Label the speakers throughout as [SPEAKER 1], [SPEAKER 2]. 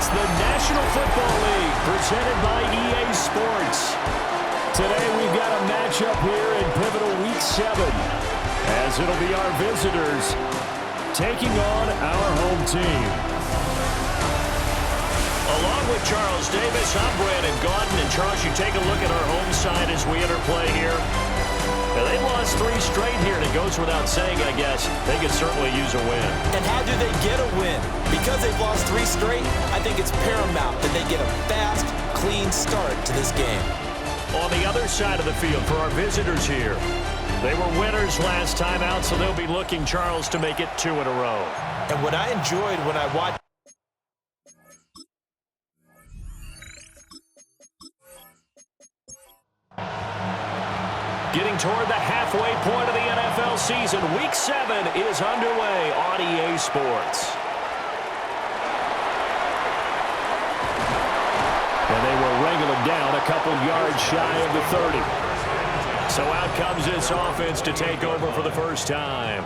[SPEAKER 1] It's the National Football League presented by EA Sports. Today we've got a matchup here in pivotal Week 7 as it'll be our visitors taking on our home team. Along with Charles Davis, I'm Brandon Gaudin. And Charles, you take a look at our home side as we enter play here. Now, they lost 3 straight here, and it goes without saying, I guess, they could certainly use a win.
[SPEAKER 2] And how do they get a win? Because they've lost 3 straight, I think it's paramount that they get a fast, clean start to this game.
[SPEAKER 1] On the other side of the field for our visitors here, they were winners last time out, so they'll be looking, Charles, to make it 2 in a row.
[SPEAKER 2] And what I enjoyed when I watched
[SPEAKER 1] getting toward the halfway point of the NFL season, Week 7 is underway on EA Sports. And they will wrangle it down a couple yards shy of the 30. So out comes this offense to take over for the first time.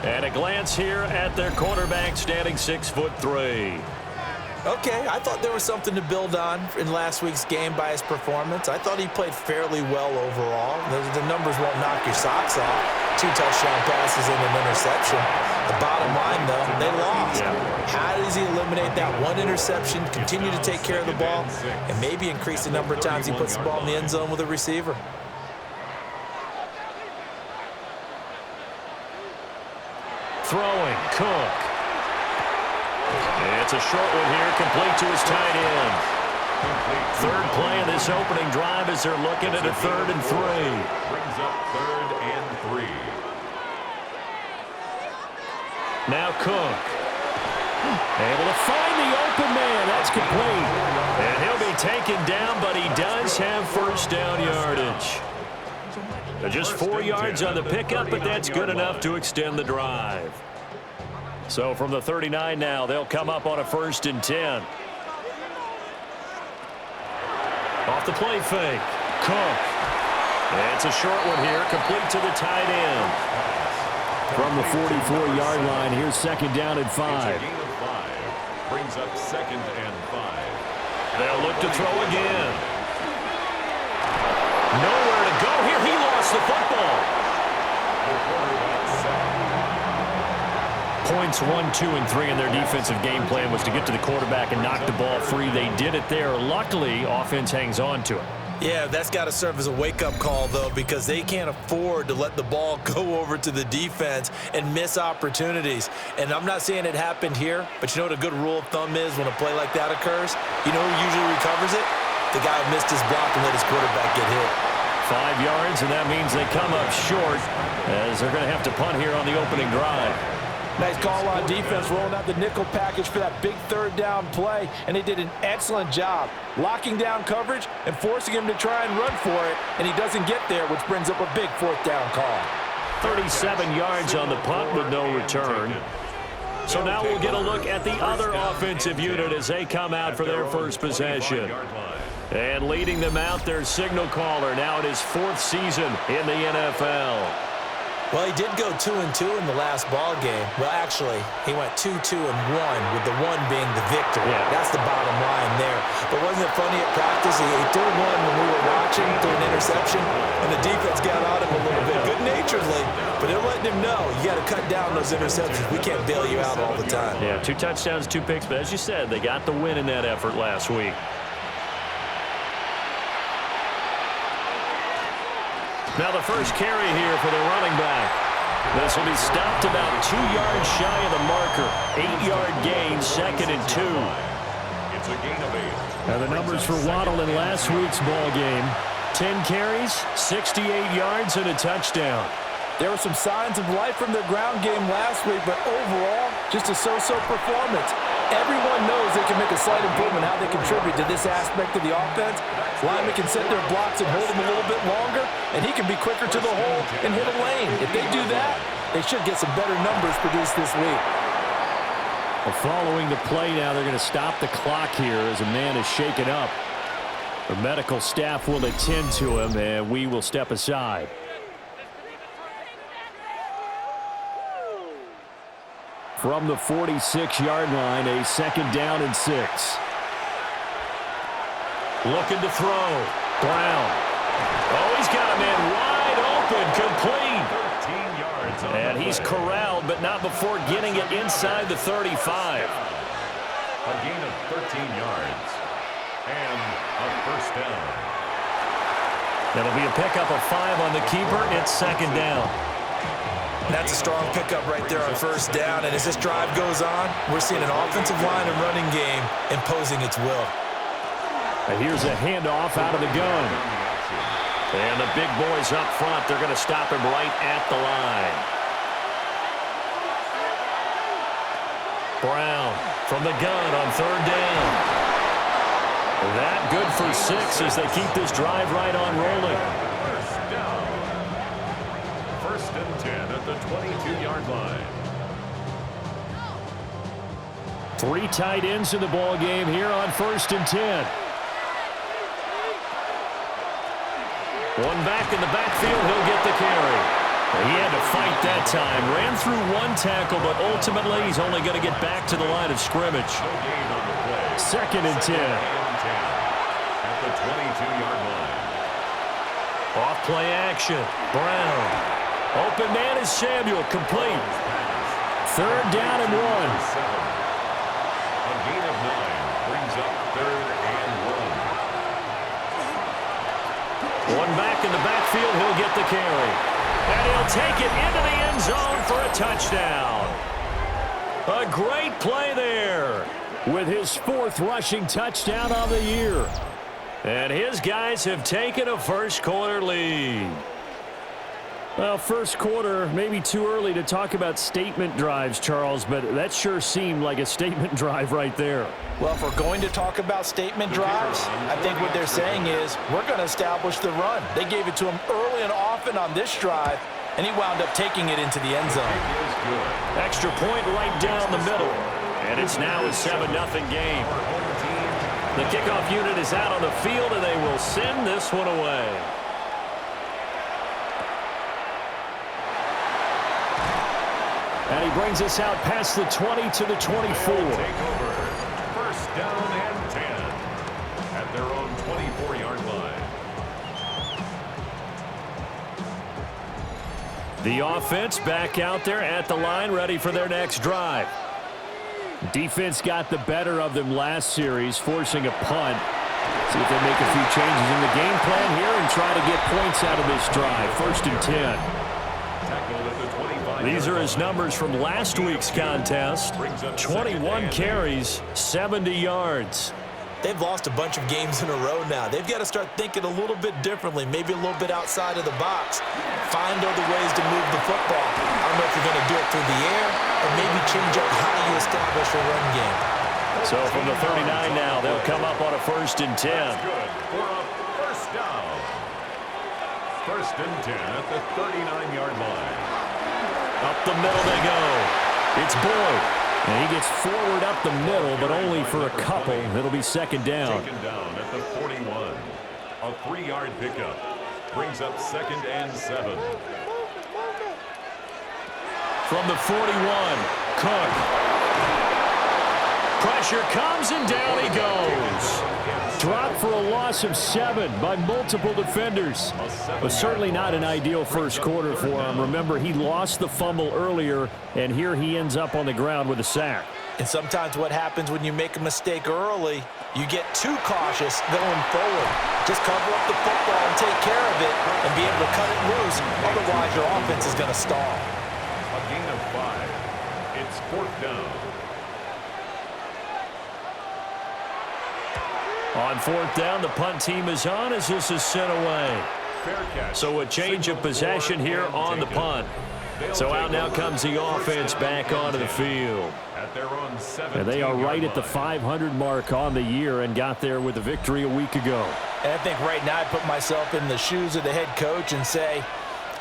[SPEAKER 1] And a glance here at their quarterback, standing 6'3".
[SPEAKER 2] Okay, I thought there was something to build on in last week's game by his performance. I thought he played fairly well overall. The numbers won't knock your socks off. 2 touchdown passes and an interception. The bottom line, though, they lost. How does he eliminate that 1 interception, continue to take care of the ball, and maybe increase the number of times he puts the ball in the end zone with a receiver?
[SPEAKER 1] Throwing, Cook. It's a short one here, complete to his tight end. Third play of this opening drive as they're looking at a 3rd and 3.
[SPEAKER 3] Brings up 3rd and 3.
[SPEAKER 1] Now Cook. Able to find the open man. That's complete. And he'll be taken down, but he does have first down yardage. Just 4 yards on the pickup, but that's good enough to extend the drive. So from the 39 now, they'll come up on a 1st and 10. Off the play fake. Cook. It's a short one here, complete to the tight end. From the 44-yard line, here's 2nd down and 5.
[SPEAKER 3] It's a gain of 5. Brings up 2nd and 5.
[SPEAKER 1] They'll look to throw again. Nowhere to go here. He lost the football.
[SPEAKER 3] The quarterback sack.
[SPEAKER 1] Points 1, 2, and 3 in their defensive game plan was to get to the quarterback and knock the ball free. They did it there. Luckily, offense hangs on to it.
[SPEAKER 2] Yeah, that's got to serve as a wake-up call, though, because they can't afford to let the ball go over to the defense and miss opportunities. And I'm not saying it happened here, but you know what a good rule of thumb is when a play like that occurs? You know who usually recovers it? The guy who missed his block and let his quarterback get hit.
[SPEAKER 1] 5 yards, and that means they come up short as they're going to have to punt here on the opening drive.
[SPEAKER 4] Nice call on defense, rolling out the nickel package for that big 3rd down play, and they did an excellent job locking down coverage and forcing him to try and run for it, and he doesn't get there, which brings up a big 4th down call.
[SPEAKER 1] 37 yards on the punt with no return. So now we'll get a look at the other offensive unit as they come out for their first possession. And leading them out, their signal caller, now in his 4th season in the NFL.
[SPEAKER 2] Well, he did go 2-2 in the last ball game. Well, actually, he went 2-2-1, with the 1 being the victory.
[SPEAKER 1] Yeah.
[SPEAKER 2] That's the bottom line there. But wasn't it funny at practice? He threw 1 when we were watching, threw an interception, and the defense got on him a little bit, good-naturedly. But they're letting him know, you got to cut down those interceptions. We can't bail you out all the time.
[SPEAKER 1] Yeah, 2 touchdowns, 2 picks, but as you said, they got the win in that effort last week. Now the first carry here for the running back. This will be stopped about 2 yards shy of the marker. 8-yard gain, 2nd and 2.
[SPEAKER 3] It's a gain of 8.
[SPEAKER 1] Now the numbers for Waddle in last week's ball game. 10 carries, 68 yards, and a touchdown.
[SPEAKER 4] There were some signs of life from their ground game last week, but overall, just a so-so performance. Everyone knows they can make a slight improvement how they contribute to this aspect of the offense. Linemen can set their blocks and hold them a little bit longer, and he can be quicker to the hole and hit a lane. If they do that, they should get some better numbers produced this week.
[SPEAKER 1] Well, following the play now, they're going to stop the clock here as a man is shaken up. The medical staff will attend to him, and we will step aside. from the 46-yard line, a 2nd down and 6. Looking to throw. Brown. Oh, he's got a man wide open, complete.
[SPEAKER 3] 13 yards on
[SPEAKER 1] And
[SPEAKER 3] the
[SPEAKER 1] he's
[SPEAKER 3] play.
[SPEAKER 1] corralled, but not before getting it inside the 35.
[SPEAKER 3] A gain of 13 yards. And a first down.
[SPEAKER 1] That'll be a pickup of 5 on the keeper. It's 2nd down.
[SPEAKER 2] That's a strong pickup right there on first down. And as this drive goes on, we're seeing an offensive line and running game imposing its will.
[SPEAKER 1] And here's a handoff out of the gun. And the big boys up front, they're going to stop him right at the line. Brown from the gun on 3rd down. That good for 6 as they keep this drive right on rolling.
[SPEAKER 3] First down. 1st and 10 at the 22-yard line.
[SPEAKER 1] 3 tight ends in the ball game here on 1st and 10. One back in the backfield, he'll get the carry. He had to fight that time. Ran through 1 tackle, but ultimately he's only going to get back to the line of scrimmage.
[SPEAKER 3] No gain on the play.
[SPEAKER 1] 2nd and 10.
[SPEAKER 3] At the 22-yard line.
[SPEAKER 1] Off play action. Brown. Open man is Samuel. Complete. 3rd down and 1.
[SPEAKER 3] A gain of 9 brings up 3rd and 1.
[SPEAKER 1] One back in the backfield. He'll get the carry. And he'll take it into the end zone for a touchdown. A great play there with his 4th rushing touchdown of the year. And his guys have taken a first-quarter lead. Well, first quarter, maybe too early to talk about statement drives, Charles, but that sure seemed like a statement drive right there.
[SPEAKER 4] Well, if we're going to talk about statement drives, I think what they're saying is we're going to establish the run. They gave it to him early and often on this drive, and he wound up taking it into the end zone.
[SPEAKER 1] Extra point right down the middle. And it's now a 7-0 game. The kickoff unit is out on the field, and they will send this one away. And he brings us out past the 20 to the 24.
[SPEAKER 3] Take over. First down and 10 at their own 24-yard line.
[SPEAKER 1] The offense back out there at the line, ready for their next drive. Defense got the better of them last series, forcing a punt. See if they make a few changes in the game plan here and try to get points out of this drive. 1st and 10. These are his numbers from last week's contest. 21 carries, 70 yards.
[SPEAKER 2] They've lost a bunch of games in a row now. They've got to start thinking a little bit differently, maybe a little bit outside of the box. Find other ways to move the football. I don't know if you're going to do it through the air or maybe change up how you establish a run game.
[SPEAKER 1] So from the 39 now, they'll come up on a 1st and 10.
[SPEAKER 3] That's good for a first down. 1st and 10 at the 39-yard line.
[SPEAKER 1] Up the middle they go. It's Boyd. And he gets forward up the middle, but only for a couple. It'll be 2nd down.
[SPEAKER 3] Taken down at the 41. A 3-yard pickup. Brings up 2nd and 7.
[SPEAKER 1] From the 41, Cook. Pressure comes and down he goes. Dropped for a loss of 7 by multiple defenders. But certainly not an ideal first quarter for him. Remember, he lost the fumble earlier, and here he ends up on the ground with a sack.
[SPEAKER 2] And sometimes what happens when you make a mistake early, you get too cautious going forward. Just cover up the football and take care of it and be able to cut it loose. Otherwise, your offense is going to stall.
[SPEAKER 3] A gain of 5. It's 4th down.
[SPEAKER 1] On 4th down, the punt team is on as this is sent away. So a change of possession here on the punt. So out now comes the offense back onto the field. And they are right at the 500 mark on the year and got there with a victory a week ago.
[SPEAKER 2] And I think right now I put myself in the shoes of the head coach and say,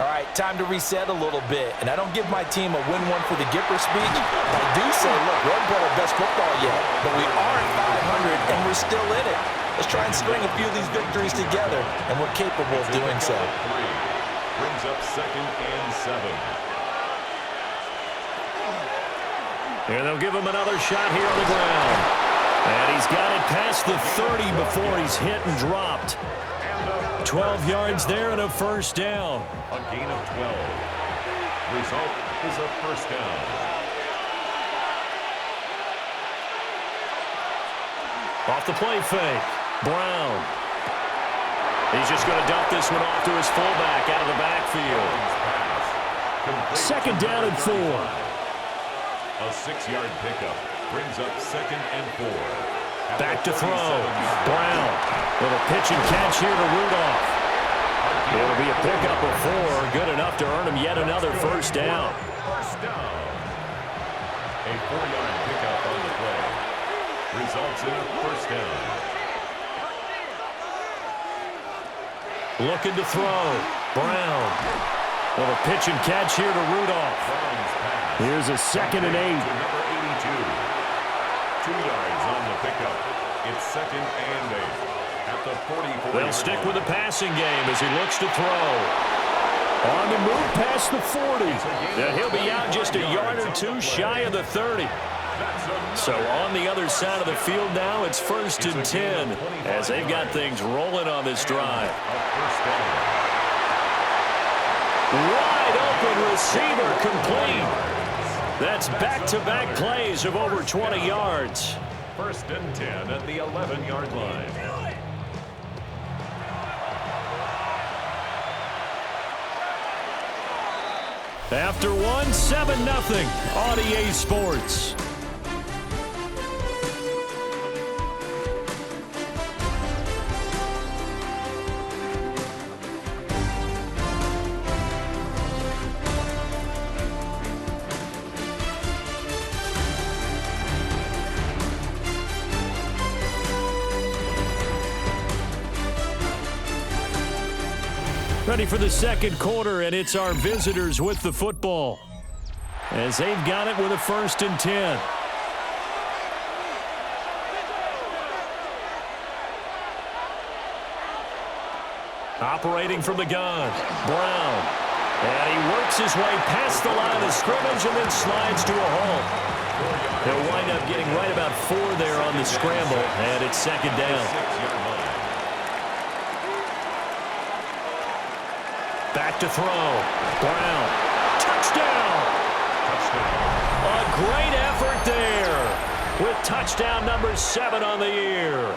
[SPEAKER 2] all right, time to reset a little bit. And I don't give my team a win one for the Gipper speech. But I do say, look, we haven't played our best football yet, but we are at 500 and we're still in it. Let's try and string a few of these victories together, and we're capable of doing so.
[SPEAKER 3] Brings up 2nd and 7.
[SPEAKER 1] And they'll give him another shot here on the ground. And he's got it past the 30 before he's hit and dropped. 12 yards there and a first down.
[SPEAKER 3] A gain of 12. Result is a first down.
[SPEAKER 1] Off the play fake. Brown. He's just going to dump this one off to his fullback out of the backfield. Second down and 4.
[SPEAKER 3] A 6-yard pickup brings up 2nd and 4.
[SPEAKER 1] Back to throw. Brown. Little pitch and catch here to Rudolph. It'll be a pickup of 4. Good enough to earn him yet another first down.
[SPEAKER 3] First down. A 4-yard pickup on the play. Results in a first down.
[SPEAKER 1] Looking to throw. Brown. Little pitch and catch here to Rudolph. Here's a 2nd and 8.
[SPEAKER 3] Number 82. 2 yards on the pickup. It's 2nd and 8. At the 44.
[SPEAKER 1] They'll stick with the passing game as he looks to throw. On the move past the 40. And he'll be out just a yard or 2 shy of the 30. So on the other side of the field now, it's 1st and 10 as they've got things rolling on this drive. Wide open receiver complete. That's back-to-back plays of over 20 yards.
[SPEAKER 3] 1st and 10 at the 11-yard line.
[SPEAKER 1] After 1, 7-0 on EA Sports. Ready for the second quarter, and it's our visitors with the football as they've got it with a 1st and 10. Operating from the gun, Brown. And he works his way past the line of scrimmage and then slides to a halt. They'll wind up getting right about 4 there on the scramble, and it's 2nd down. Back to throw. Brown. Touchdown. A great effort there with touchdown number 7 on the year.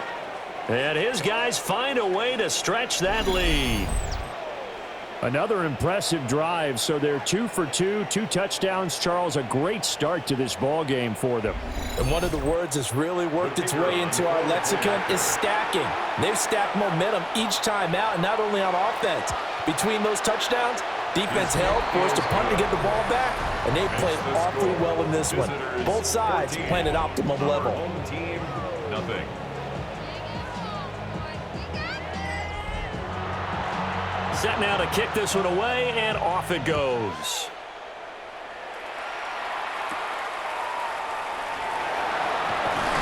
[SPEAKER 1] And his guys find a way to stretch that lead. Another impressive drive, so they're 2 for 2, 2 touchdowns. Charles, a great start to this ball game for them.
[SPEAKER 4] And one of the words that's really worked its way into our lexicon is stacking. They've stacked momentum each time out, and not only on offense. Between those touchdowns, defense held, forced a punt to get the ball back, and they played awfully well in this one. Both sides playing at optimum level.
[SPEAKER 3] Home team, nothing.
[SPEAKER 1] Set now to kick this one away, and off it goes.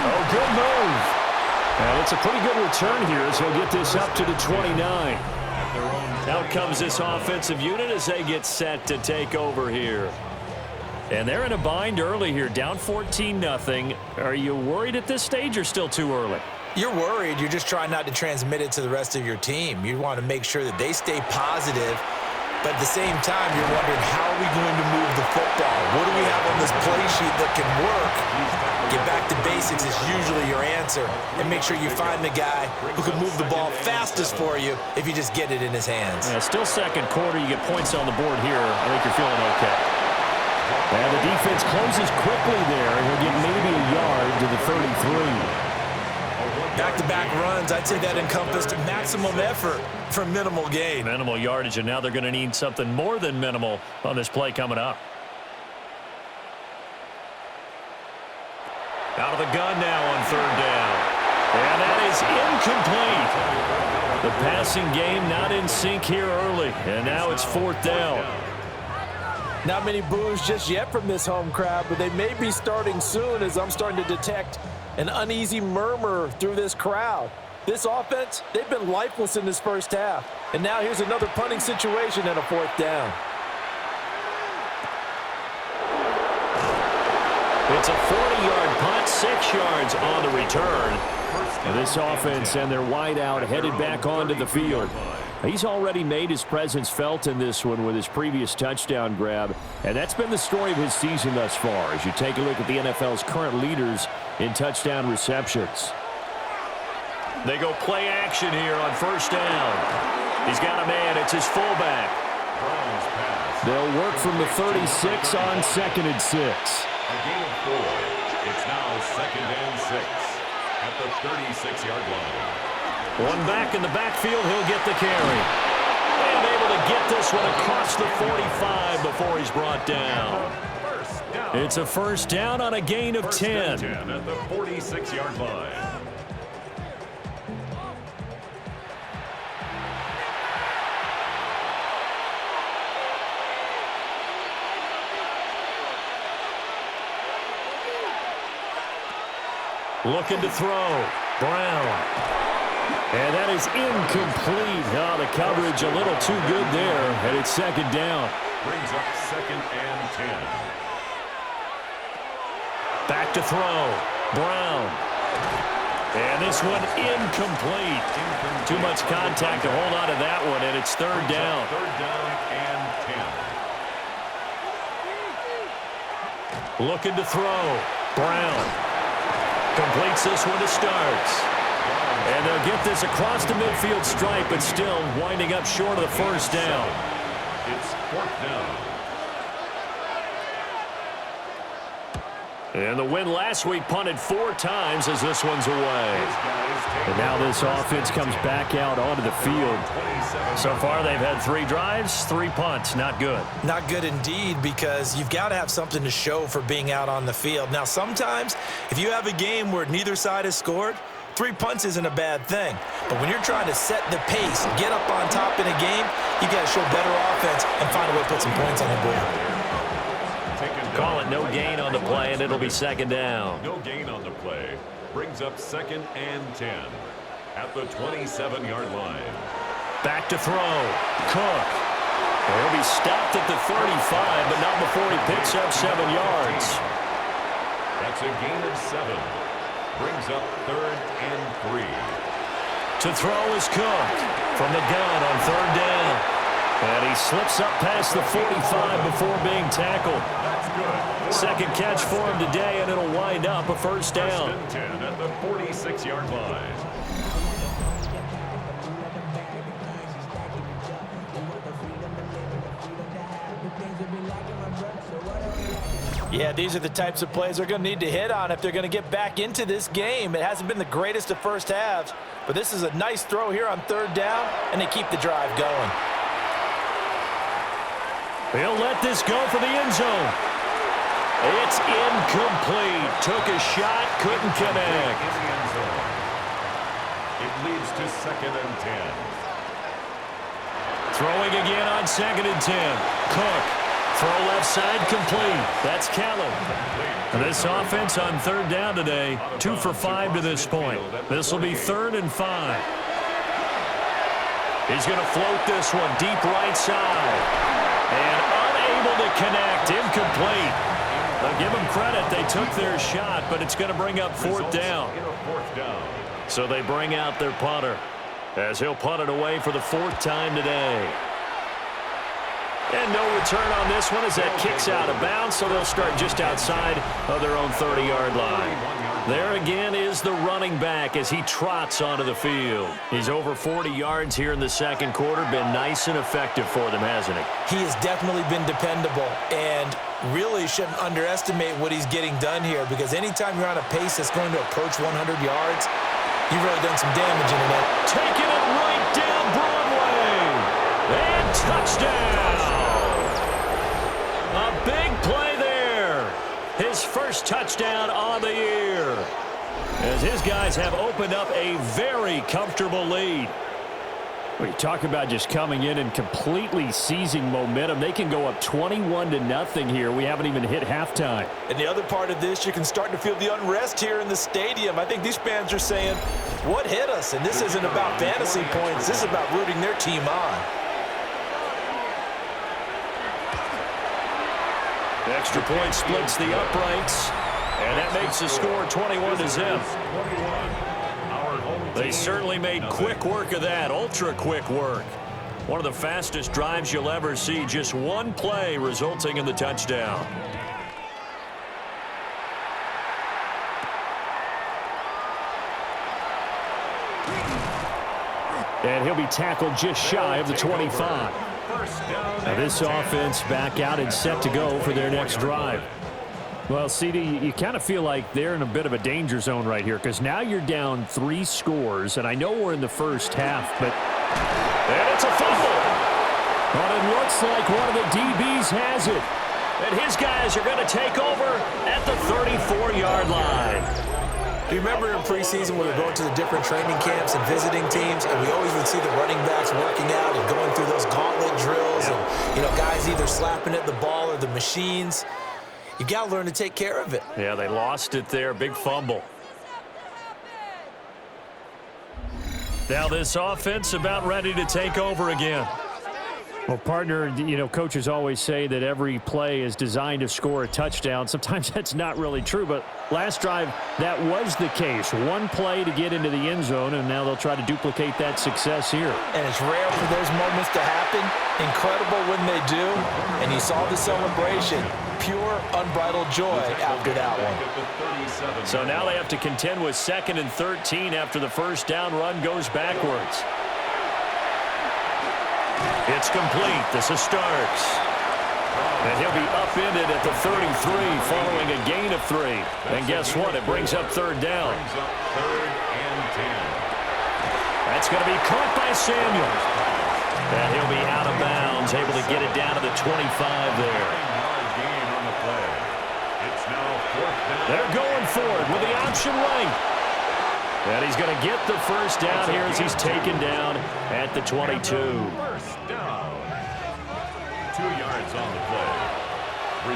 [SPEAKER 1] Oh, good move. And it's a pretty good return here as he'll get this up to the 29. Out comes this offensive unit as they get set to take over here. And they're in a bind early here, down 14-0. Are you worried at this stage or still too early?
[SPEAKER 2] You're worried. You're just trying not to transmit it to the rest of your team. You want to make sure that they stay positive, but at the same time, you're wondering, how are we going to move the football? What do we have on this play sheet that can work? Get back to basics is usually your answer, and make sure you find the guy who can move the ball fastest for you if you just get it in his hands.
[SPEAKER 1] Yeah, still second quarter. You get points on the board here. I think you're feeling okay. And the defense closes quickly there, and he'll get maybe a yard to the 33.
[SPEAKER 2] Back-to-back runs, I'd say that encompassed maximum effort for minimal gain.
[SPEAKER 1] Minimal yardage, and now they're going to need something more than minimal on this play coming up. Out of the gun now on 3rd down. And that is incomplete. The passing game not in sync here early, and now it's 4th down.
[SPEAKER 4] Not many boos just yet from this home crowd, but they may be starting soon as I'm starting to detect an uneasy murmur through this crowd. This offense, they've been lifeless in this first half. And now here's another punting situation and a 4th down.
[SPEAKER 1] It's a 40-yard punt, 6 yards on the return. And this offense and their wideout headed back onto the field. He's already made his presence felt in this one with his previous touchdown grab, and that's been the story of his season thus far as you take a look at the NFL's current leaders in touchdown receptions. They go play action here on first down. He's got a man. It's his fullback. They'll work from the 36 on 2nd and 6.
[SPEAKER 3] A gain of 4. It's now 2nd and 6 at the 36-yard line.
[SPEAKER 1] One back in the backfield, he'll get the carry. And able to get this one across the 45 before he's brought down. It's a first down on a gain of 10.
[SPEAKER 3] 10 at the 46-yard line.
[SPEAKER 1] Looking to throw. Brown. And that is incomplete. Oh, the coverage a little too good there, and it's 2nd down.
[SPEAKER 3] Brings up 2nd and 10.
[SPEAKER 1] Back to throw. Brown. And this one incomplete. Too much contact to hold on to that one, and it's 3rd down.
[SPEAKER 3] 3rd down and 10.
[SPEAKER 1] Looking to throw. Brown. Completes this one to starts. And they'll get this across the midfield stripe, but still winding up short of the first down.
[SPEAKER 3] It's 4th down.
[SPEAKER 1] And the win last week punted 4 times as this one's away. And now this offense comes back out onto the field. So far they've had 3 drives, 3 punts. Not good.
[SPEAKER 2] Not good indeed, because you've got to have something to show for being out on the field. Now, sometimes if you have a game where neither side has scored, 3 punts isn't a bad thing. But when you're trying to set the pace, get up on top in a game, you got to show better offense and find a way to put some points on the board.
[SPEAKER 1] Call it no gain on the play, and it'll be 2nd down.
[SPEAKER 3] No gain on the play. Brings up 2nd and 10 at the 27-yard line.
[SPEAKER 1] Back to throw. Cook. He'll be stopped at the 35, but not before he picks up 7 yards.
[SPEAKER 3] That's a gain of 7. Brings up 3rd and 3.
[SPEAKER 1] To throw is Cook from the gun on 3rd down. And he slips up past the 45 before being tackled.
[SPEAKER 3] That's good.
[SPEAKER 1] 2nd catch for him today, and it'll wind up a first down.
[SPEAKER 3] 1st and 10 at the 46-yard line.
[SPEAKER 4] Yeah, these are the types of plays they're going to need to hit on if they're going to get back into this game. It hasn't been the greatest of first halves, but this is a nice throw here on 3rd down, and they keep the drive going.
[SPEAKER 1] He'll let this go for the end zone. It's incomplete. Took a shot, couldn't connect.
[SPEAKER 3] In the end zone. It leads to 2nd and 10.
[SPEAKER 1] Throwing again on 2nd and 10. Cook. Throw left side complete. That's Callum. This offense on 3rd down today, 2 for 5 to this point. This will be 3rd and 5. He's going to float this one deep right side. And unable to connect. Incomplete. I'll give them credit. They took their shot, but it's going to bring up 4th down. So they bring out their punter as he'll punt it away for the 4th time today. And no return on this one as that kicks out of bounds, so they'll start just outside of their own 30-yard line. There again is the running back as he trots onto the field. He's over 40 yards here in the 2nd quarter. Been nice and effective for them, hasn't he?
[SPEAKER 2] He has definitely been dependable, and really shouldn't underestimate what he's getting done here, because anytime you're on a pace that's going to approach 100 yards, you've really done some damage in it.
[SPEAKER 1] Taking it right down Broadway. And touchdown. A big play there. His first touchdown on the year. As his guys have opened up a very comfortable lead. We talk about just coming in and completely seizing momentum. They can go up 21-0 here. We haven't even hit halftime.
[SPEAKER 2] And the other part of this, you can start to feel the unrest here in the stadium. I think these fans are saying, what hit us? And this isn't about fantasy points. This is about rooting their team on.
[SPEAKER 1] Extra point splits the uprights. And that makes the score 21-0. They certainly made quick work of that, ultra-quick work. One of the fastest drives you'll ever see, just one play resulting in the touchdown. And he'll be tackled just shy of the 25. Now this offense back out and set to go for their next drive. Well, CD, you kind of feel like they're in a bit of a danger zone right here because now you're down 3 scores, and I know we're in the first half, but... And it's a fumble! But it looks like one of the DBs has it. And his guys are going to take over at the 34-yard line.
[SPEAKER 2] Do you remember in preseason when we were going to the different training camps and visiting teams, and we always would see the running backs working out and going through those gauntlet drills, and, you know, guys either slapping at the ball or the machines. You got to learn to take care of it.
[SPEAKER 1] Yeah, they lost it there. Big fumble. Now this offense about ready to take over again. Well, partner, you know, coaches always say that every play is designed to score a touchdown. Sometimes that's not really true, but last drive, that was the case. One play to get into the end zone, and now they'll try to duplicate that success here.
[SPEAKER 2] And it's rare for those moments to happen. Incredible when they do. And you saw the celebration. Pure, unbridled joy after that one.
[SPEAKER 1] So now they have to contend with 2nd and 13 after the first down run goes backwards. It's complete. This is Starks. And he'll be upended at the 33 following a gain of 3. And guess what? It brings up 3rd down. That's going to be caught by Samuel. And he'll be out of bounds, able to get it down to the 25 there. They're going for it with the option right. And he's going to get the first down here as he's taken down at the 22.
[SPEAKER 3] First down. 2 yards on the play.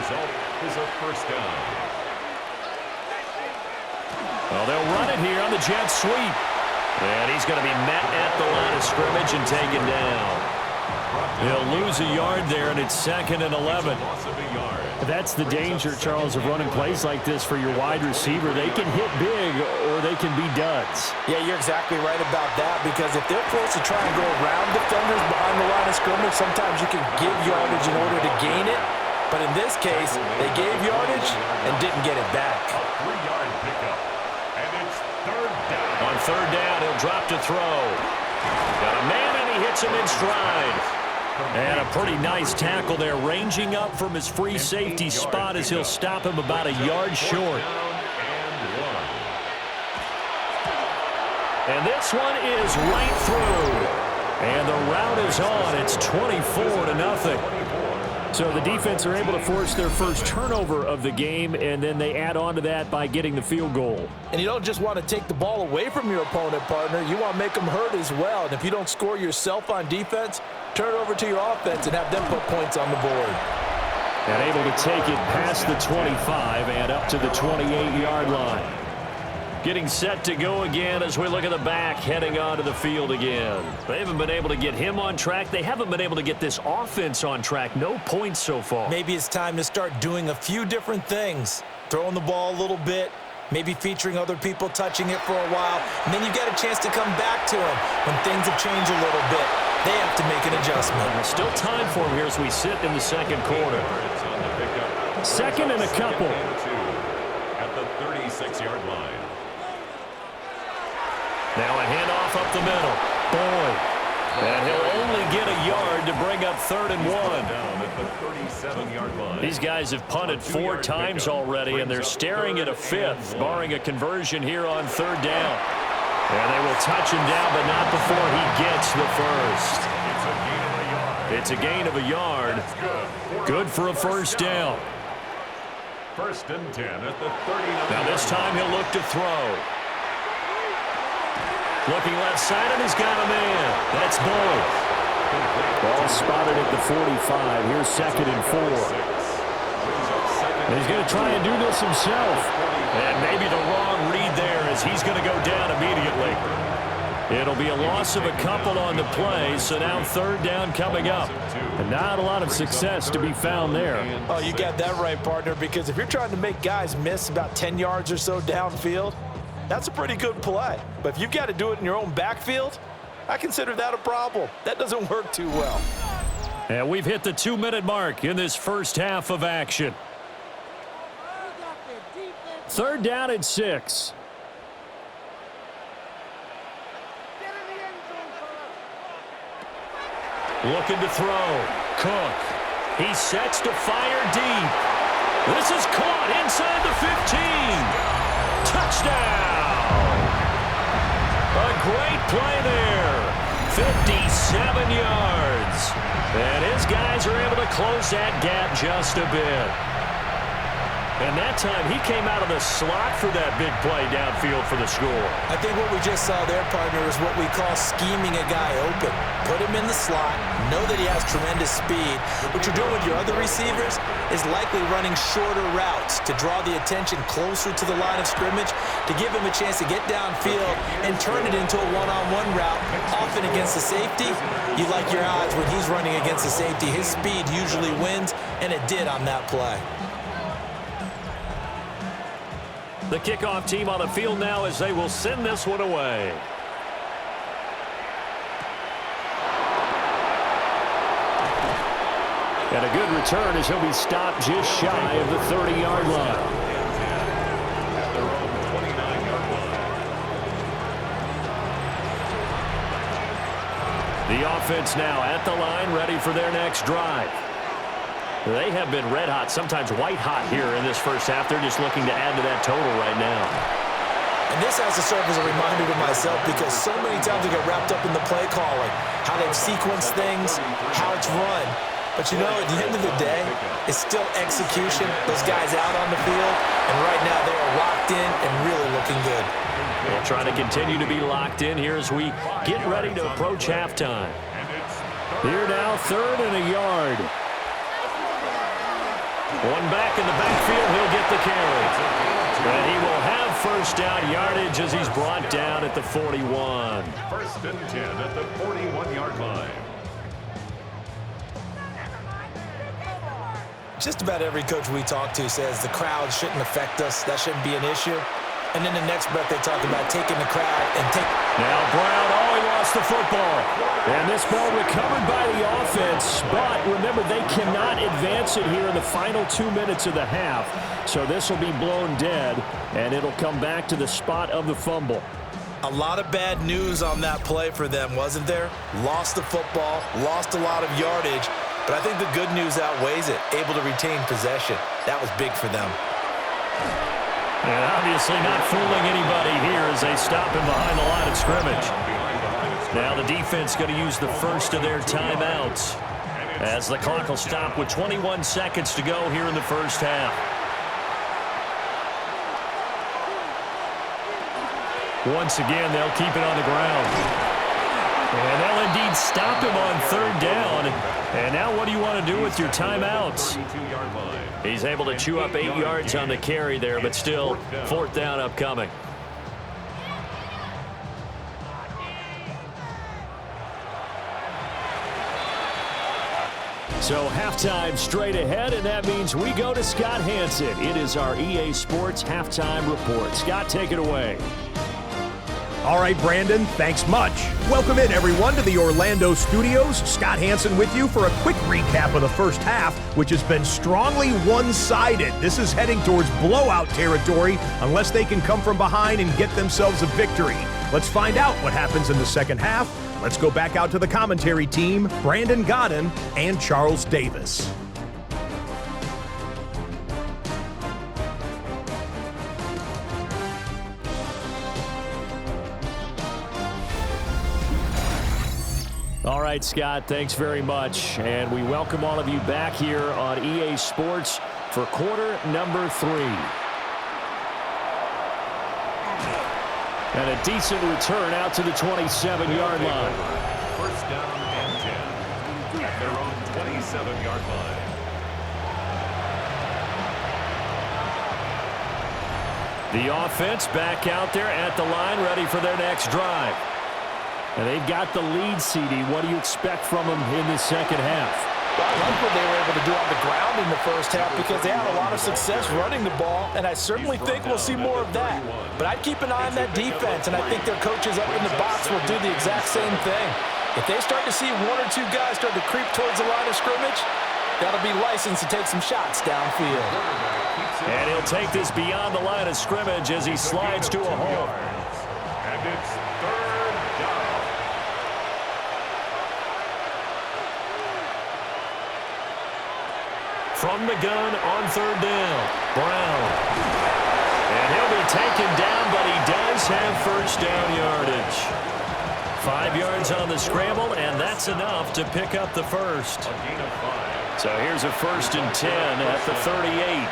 [SPEAKER 3] Result is a first down.
[SPEAKER 1] Well, they'll run it here on the jet sweep. And he's going to be met at the line of scrimmage and taken down. He'll lose a yard there, and it's 2nd and 11. That's the danger, Charles, of running plays like this for your wide receiver. They can hit big or they can be duds.
[SPEAKER 2] Yeah, you're exactly right about that, because if they're forced to try and go around defenders behind the line of scrimmage, sometimes you can give yardage in order to gain it. But in this case, they gave yardage and didn't get it back.
[SPEAKER 3] A 3-yard pickup. And it's 3rd down.
[SPEAKER 1] On 3rd down, he'll drop to throw. Got a man, and he hits him in stride. And a pretty nice tackle there, ranging up from his free safety spot as he'll stop him about a yard short. And this one is right through. And the route is on. It's 24-0. So the defense are able to force their first turnover of the game, and then they add on to that by getting the field goal.
[SPEAKER 2] And you don't just want to take the ball away from your opponent, partner. You want to make them hurt as well. And if you don't score yourself on defense, turn it over to your offense and have them put points on the board.
[SPEAKER 1] And able to take it past the 25 and up to the 28-yard line. Getting set to go again as we look at the back heading onto the field again. They haven't been able to get him on track. They haven't been able to get this offense on track. No points so far.
[SPEAKER 2] Maybe it's time to start doing a few different things. Throwing the ball a little bit, maybe featuring other people touching it for a while, and then you get a chance to come back to him when things have changed a little bit. They have to make an adjustment.
[SPEAKER 1] Still time for him here as we sit in the 2nd quarter. 2nd and a couple.
[SPEAKER 3] At the 36-yard line.
[SPEAKER 1] Now a handoff up the middle. Boyd. And he'll only get a yard to bring up 3rd and 1.
[SPEAKER 3] Down at the 37-yard line.
[SPEAKER 1] These guys have punted 4 times already, and they're staring at a 5th, barring a conversion here on 3rd down. And they will touch him down, but not before he gets the first. It's a gain of a yard. Good for a first down.
[SPEAKER 3] 1st and 10 at the 39.
[SPEAKER 1] Now this time he'll look to throw. Looking left side, and he's got a man. That's Boyd. Ball spotted at the 45. Here's 2nd and 4. And he's going to try and do this himself. And maybe the wrong read there as he's going to go down immediately. It'll be a loss of a couple on the play, so now third down coming up. And not a lot of success to be found there.
[SPEAKER 4] Oh, you got that right, partner, because if you're trying to make guys miss about 10 yards or so downfield, that's a pretty good play. But if you've got to do it in your own backfield, I consider that a problem. That doesn't work too well.
[SPEAKER 1] And we've hit the 2-minute mark in this first half of action. Third down and 6. Looking to throw. Cook. He sets to fire deep. This is caught inside the 15. Touchdown. A great play there. 57 yards. And his guys are able to close that gap just a bit. And that time, he came out of the slot for that big play downfield for the score.
[SPEAKER 2] I think what we just saw there, partner, is what we call scheming a guy open. Put him in the slot, know that he has tremendous speed. What you're doing with your other receivers is likely running shorter routes to draw the attention closer to the line of scrimmage, to give him a chance to get downfield and turn it into a one-on-one route. Often against the safety, you like your odds when he's running against the safety. His speed usually wins, and it did on that play.
[SPEAKER 1] The kickoff team on the field now as they will send this one away. And a good return as he'll be stopped just shy of the 30-yard line. The offense now at the line, ready for their next drive. They have been red hot, sometimes white hot here in this first half. They're just looking to add to that total right now.
[SPEAKER 2] And this has to serve as a reminder to myself, because so many times I get wrapped up in the play calling, how they've sequenced things, how it's run. But you know, at the end of the day, it's still execution. Those guys out on the field, and right now they are locked in and really looking good.
[SPEAKER 1] We'll try to continue to be locked in here as we get ready to approach halftime. Here now, 3rd and a yard. One back in the backfield, he'll get the carry. And he will have first down yardage as he's brought down at the 41.
[SPEAKER 3] 1st and 10 at the 41-yard line.
[SPEAKER 2] Just about every coach we talk to says the crowd shouldn't affect us. That shouldn't be an issue. And then the next breath they talk about taking the crowd and take.
[SPEAKER 1] Now Brown, he lost the football. And this ball recovered by the offense. But remember, they cannot advance it here in the final 2 minutes of the half. So this will be blown dead, and it'll come back to the spot of the fumble.
[SPEAKER 2] A lot of bad news on that play for them, wasn't there? Lost the football, lost a lot of yardage. But I think the good news outweighs it. Able to retain possession. That was big for them.
[SPEAKER 1] And obviously not fooling anybody here as they stop him behind the line of scrimmage. Now the defense going to use the first of their timeouts as the clock will stop with 21 seconds to go here in the first half. Once again, they'll keep it on the ground. And they'll indeed stop him on 3rd down. And now what do you want to do with your timeouts? He's able to chew up 8 yards on the carry there, but still 4th down upcoming. So halftime straight ahead, and that means we go to Scott Hansen. It is our EA Sports Halftime Report. Scott, take it away.
[SPEAKER 5] All right, Brandon, thanks much. Welcome in, everyone, to the Orlando studios. Scott Hansen with you for a quick recap of the first half, which has been strongly one-sided. This is heading towards blowout territory unless they can come from behind and get themselves a victory. Let's find out what happens in the second half. Let's go back out to the commentary team, Brandon Godden and Charles Davis.
[SPEAKER 1] All right, Scott, thanks very much. And we welcome all of you back here on EA Sports for quarter number 3. And a decent return out to the 27-yard line.
[SPEAKER 3] First down and 10 at their own 27-yard line.
[SPEAKER 1] The offense back out there at the line, ready for their next drive. And they've got the lead, CD. What do you expect from them in the second half?
[SPEAKER 4] Well, I like what they were able to do on the ground in the first half because they had a lot of success running the ball, and I certainly think we'll see more of that. But I'd keep an eye on that defense, and I think their coaches up in the box will do the exact same thing. If they start to see one or two guys start to creep towards the line of scrimmage, that'll be licensed to take some shots downfield.
[SPEAKER 1] And he'll take this beyond the line of scrimmage as he slides to a hole.
[SPEAKER 3] And it's third down.
[SPEAKER 1] From the gun on third down, Brown. And he'll be taken down, but he does have first down yardage. 5 yards on the scramble, and that's enough to pick up the first.
[SPEAKER 3] A gain of 5.
[SPEAKER 1] So here's a 1st and 10 at the 38.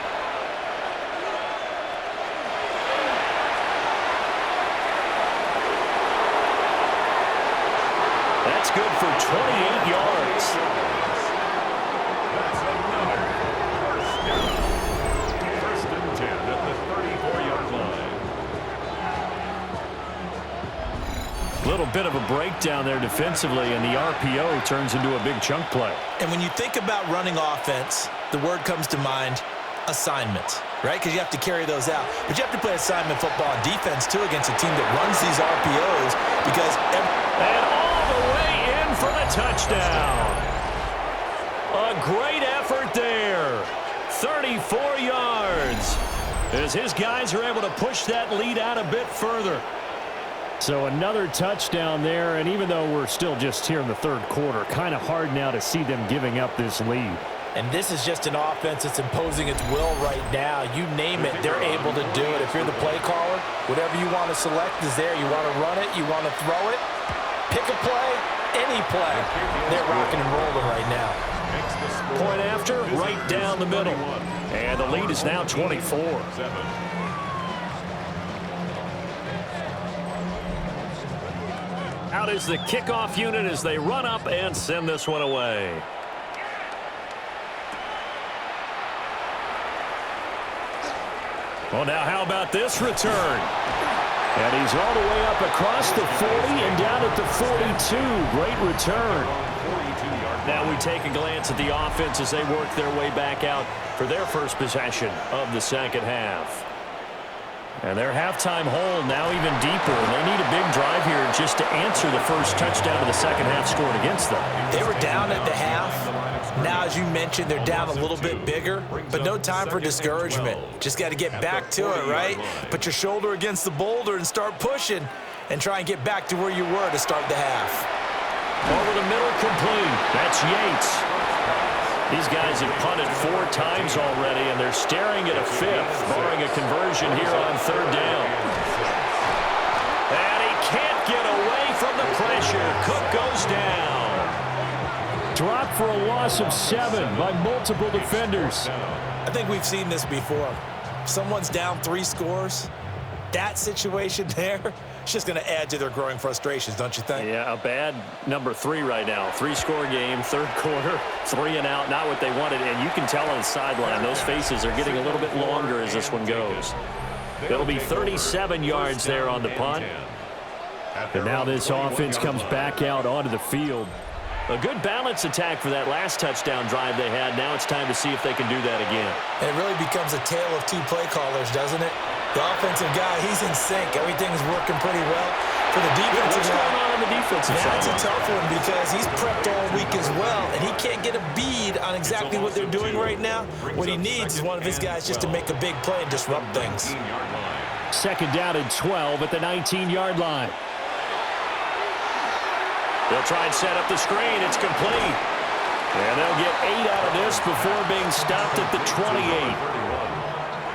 [SPEAKER 1] That's good for 28 yards.
[SPEAKER 3] That's another first down. 1st and 10 at the 34-yard line.
[SPEAKER 1] A little bit of a breakdown there defensively, and the RPO turns into a big chunk play.
[SPEAKER 2] And when you think about running offense, the word comes to mind, assignment, right? Because you have to carry those out. But you have to play assignment football on defense, too, against a team that runs these RPOs because
[SPEAKER 1] And all the way in for the touchdown. A great effort there. 34 yards as his guys are able to push that lead out a bit further. So another touchdown there, and even though we're still just here in the third quarter, kind of hard now to see them giving up this lead.
[SPEAKER 4] And this is just an offense that's imposing its will right now. You name it, they're able to do it. If you're the play caller, whatever you want to select is there. You want to run it, you want to throw it, pick a play, any play. They're rocking and rolling right now.
[SPEAKER 1] Point after, right down the middle. And the lead is now 24. Out is the kickoff unit as they run up and send this one away. Well, now how about this return? And he's all the way up across the 40 and down at the 42. Great return. Now we take a glance at the offense as they work their way back out for their first possession of the second half. And their halftime hole now even deeper. And they need a big drive here just to answer the first touchdown of the second half scored against them.
[SPEAKER 2] they were down at the half. Now, as you mentioned, they're down a little bit bigger, but no time for discouragement. Just got to get back to it, right? Put your shoulder against the boulder and start pushing and try and get back to where you were to start the half.
[SPEAKER 1] Over the middle, complete. That's Yates. These guys have punted 4 times already, and they're staring at a 5th, barring a conversion here on third down. And he can't get away from the pressure. Cook goes down. Dropped for a loss of 7 by multiple defenders.
[SPEAKER 2] I think we've seen this before. Someone's down 3 scores. That situation there, it's just going to add to their growing frustrations, don't you think?
[SPEAKER 1] Yeah, a bad number 3 right now. 3-score game, third quarter, 3 and out, not what they wanted. And you can tell on the sideline, those faces are getting a little bit longer as this one goes. It'll be 37 yards there on the punt. And now this offense comes back out onto the field. A good balance attack for that last touchdown drive they had. Now it's time to see if they can do that again.
[SPEAKER 2] And it really becomes a tale of 2 play callers, doesn't it? The offensive guy, he's in sync. Everything's working pretty well. For the defensive
[SPEAKER 1] What's going on the defensive side?
[SPEAKER 2] That's a tough one because he's prepped all week as well, and he can't get a bead on exactly what they're doing right now. What he needs is one of his guys just to make a big play and disrupt things.
[SPEAKER 1] Second down and 12 at the 19-yard line. They'll try and set up the screen. It's complete. And they'll get 8 out of this before being stopped at the 28.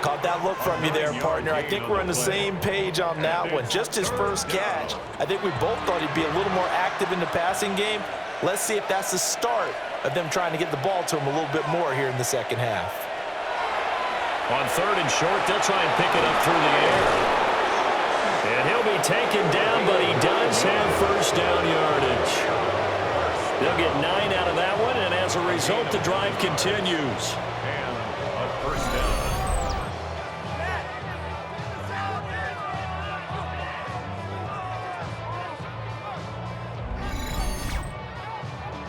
[SPEAKER 4] Caught that look from you there, partner. I think we're on the same page on that one. Just his first catch. I think we both thought he'd be a little more active in the passing game. Let's see if that's the start of them trying to get the ball to him a little bit more here in the second half.
[SPEAKER 1] On third and short, they'll try and pick it up through the air. And he'll be taken down, but he does have first down yardage. They'll get 9 out of that one, and as a result, the drive continues.
[SPEAKER 3] And a first down.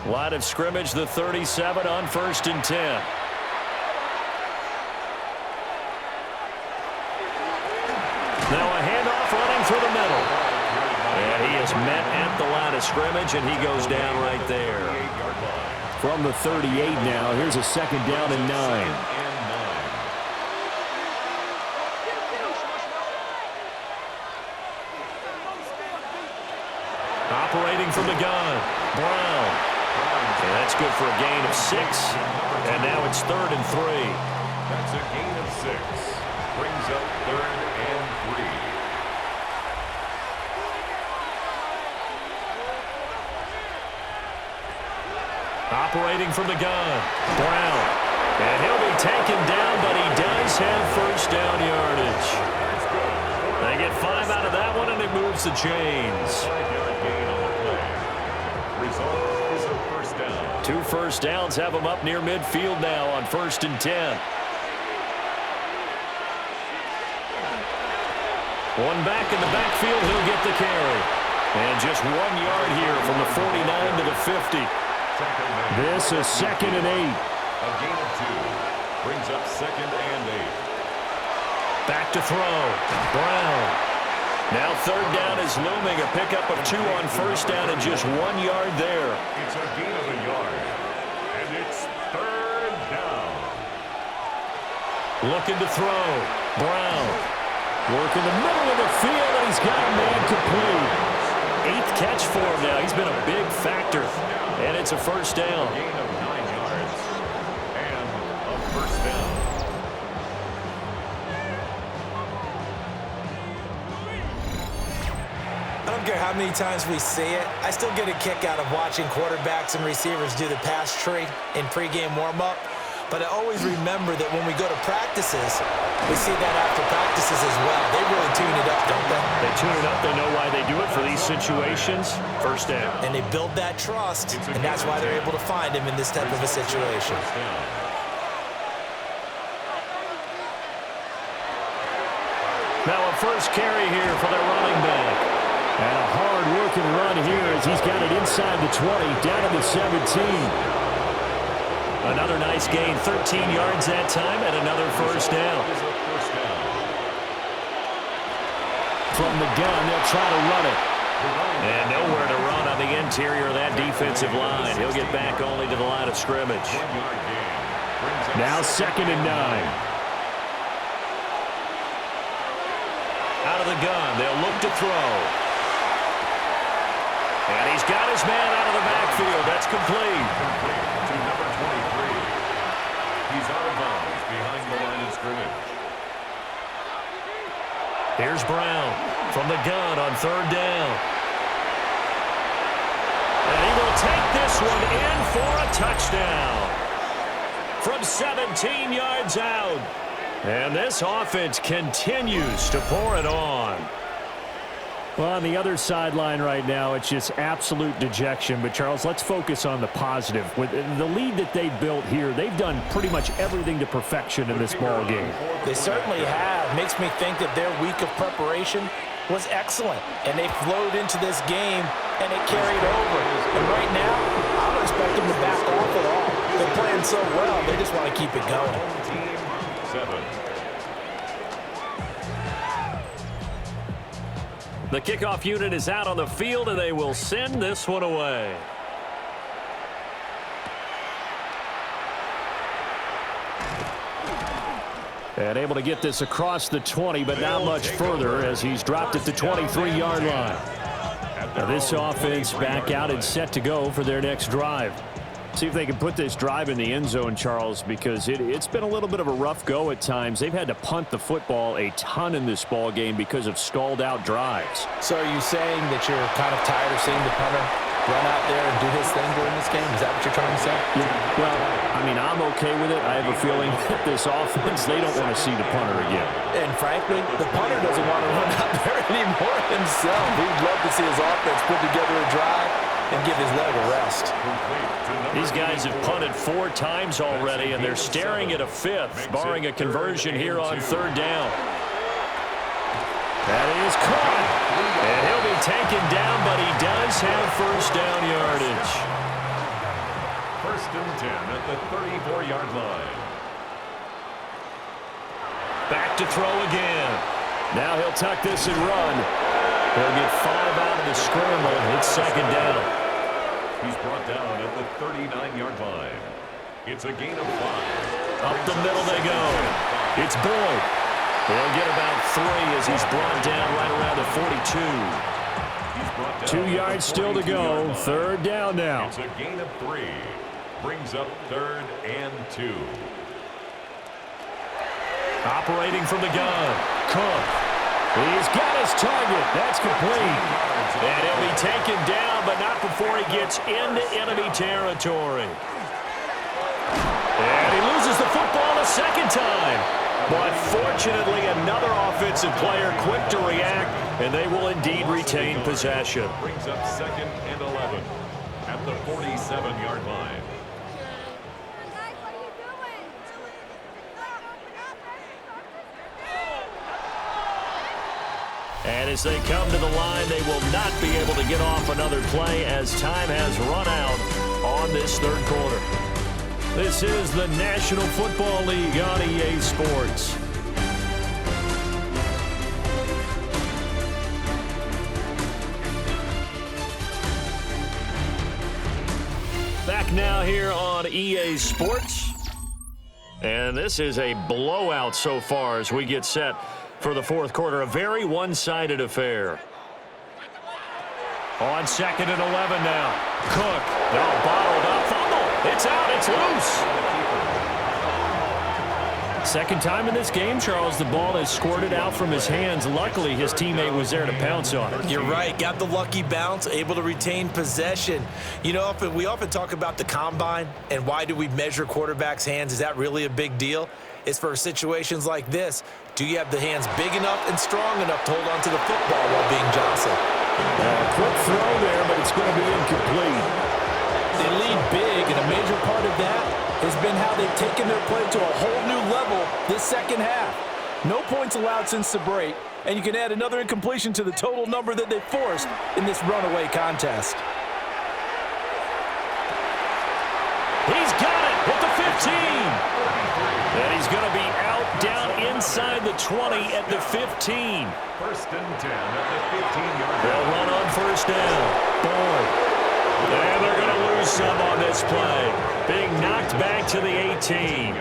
[SPEAKER 1] Line of scrimmage, the 37 on 1st and 10. Now a handoff running through the middle. And he is met at the line of scrimmage, and he goes down right there.
[SPEAKER 5] From the 38 now, here's a 2nd down and 9.
[SPEAKER 1] Operating from the gun, Brown. And that's good for a gain of 6. And now it's 3rd and 3.
[SPEAKER 3] That's a gain of 6. Brings up 3rd and 3.
[SPEAKER 1] Operating from the gun, Brown. And he'll be taken down, but he does have 1st down yardage. They get 5 out of that one, and it moves the chains. Two first downs have them up near midfield now on 1st and 10. One back in the backfield, he'll get the carry. And just 1 yard here from the 49 to the 50.
[SPEAKER 5] This is 2nd and 8.
[SPEAKER 3] A gain of 2. Brings up 2nd and 8.
[SPEAKER 1] Back to throw. Brown. Now 3rd down is looming. A pickup of 2 on 1st down and just 1 yard there.
[SPEAKER 3] It's a gain of a yard. And it's 3rd down.
[SPEAKER 1] Looking to throw. Brown. Work in the middle of the field, and he's got a man complete. 8th catch for him now. He's been a big factor. And it's a 1st down.
[SPEAKER 3] A gain of 9 yards. And a 1st down.
[SPEAKER 2] I don't care how many times we see it. I still get a kick out of watching quarterbacks and receivers do the pass tree in pregame warm-up. But I always remember that when we go to practices, we see that after practices as well. They really tune it up, don't they?
[SPEAKER 1] They tune it up. They know why they do it for these situations. 1st down.
[SPEAKER 2] And they build that trust, and that's why they're able to find him in this type of a situation.
[SPEAKER 1] Now a first carry here for their running back.
[SPEAKER 5] And a hard-working run here as he's got it inside the 20, down to the 17.
[SPEAKER 1] Another nice gain, 13 yards that time, and another 1st down.
[SPEAKER 5] From the gun, they'll try to run it.
[SPEAKER 1] And nowhere to run on the interior of that defensive line. He'll get back only to the line of scrimmage.
[SPEAKER 5] Now 2nd and 9.
[SPEAKER 1] Out of the gun, they'll look to throw. And he's got his man out of the backfield. That's complete.
[SPEAKER 3] To number 23. He's out of bounds behind the line of scrimmage.
[SPEAKER 1] Here's Brown from the gun on 3rd down. And he will take this one in for a touchdown. From 17 yards out. And this offense continues to pour it on.
[SPEAKER 5] Well, on the other sideline right now, it's just absolute dejection. But, Charles, let's focus on the positive. With the lead that they built here, they've done pretty much everything to perfection in this ball game.
[SPEAKER 2] They certainly have. Makes me think that their week of preparation was excellent. And they flowed into this game, and it carried over. And right now, I don't expect them to back off at all. They're playing so well, they just want to keep it going.
[SPEAKER 3] Team 7.
[SPEAKER 1] The kickoff unit is out on the field, and they will send this one away.
[SPEAKER 5] And able to get this across the 20, but not much further as he's dropped at the 23-yard line. Now this offense back out and set to go for their next drive. See if they can put this drive in the end zone, Charles, because it's been a little bit of a rough go at times. They've had to punt the football a ton in this ball game because of stalled-out drives.
[SPEAKER 2] So are you saying that you're kind of tired of seeing the punter run out there and do his thing during this game? Is that what you're trying to say?
[SPEAKER 5] Yeah, well, I mean, I'm okay with it. I have a feeling that this offense, they don't want to see the punter again.
[SPEAKER 2] And frankly, the punter doesn't want to run out there anymore himself. He'd love to see his offense put together a drive and give his leg a rest.
[SPEAKER 1] These guys have punted 4 times already, and they're staring at a 5th, barring a conversion here on 3rd down. That is caught. And he'll be taken down, but he does have 1st down yardage.
[SPEAKER 3] First and 10 at the 34-yard line.
[SPEAKER 1] Back to throw again. Now he'll tuck this and run. He'll get 5 out of the scramble. It's second down.
[SPEAKER 3] He's brought down at the 39-yard line. It's a gain of 5.
[SPEAKER 1] Up the middle they go. It's Boyd. He'll get about 3 as he's brought down right around the 42. 2 yards still to go. Third down now.
[SPEAKER 3] It's a gain of 3. Brings up third and 2.
[SPEAKER 1] Operating from the gun. Cook. He's got his target. That's complete. And he'll be taken down, but not before he gets into enemy territory. And he loses the football a second time. But fortunately, another offensive player quick to react, and they will indeed retain possession.
[SPEAKER 3] Brings up second and 11 at the 47-yard line.
[SPEAKER 1] And as they come to the line, they will not be able to get off another play as time has run out on this third quarter. This is the National Football League on EA Sports. Back now here on EA Sports. And this is a blowout so far as we get set for the fourth quarter. A very one-sided affair. On second and 11 now. Cook. They're bottled up. Fumble. It's out. It's loose. Second time in this game, Charles, the ball has squirted out from his hands. Luckily, his teammate was there to pounce on it.
[SPEAKER 2] You're right. Got the lucky bounce, able to retain possession. You know, we often talk about the combine and why do we measure quarterbacks' hands. Is that really a big deal? It's for situations like this. Do you have the hands big enough and strong enough to hold on to the football while being jostled?
[SPEAKER 1] Quick throw there, but it's going to be incomplete.
[SPEAKER 4] They lead big, and a major part of that has been how they've taken their play to a whole new level this second half. No points allowed since the break, and you can add another incompletion to the total number that they forced in this runaway contest.
[SPEAKER 1] He's got it at the 15. And he's going to be out down inside the 20 at the 15.
[SPEAKER 3] First and 10 at the 15-yard line.
[SPEAKER 1] They'll run on first down. Boyd. And they're going to lose some on this play. Being knocked back to the 18.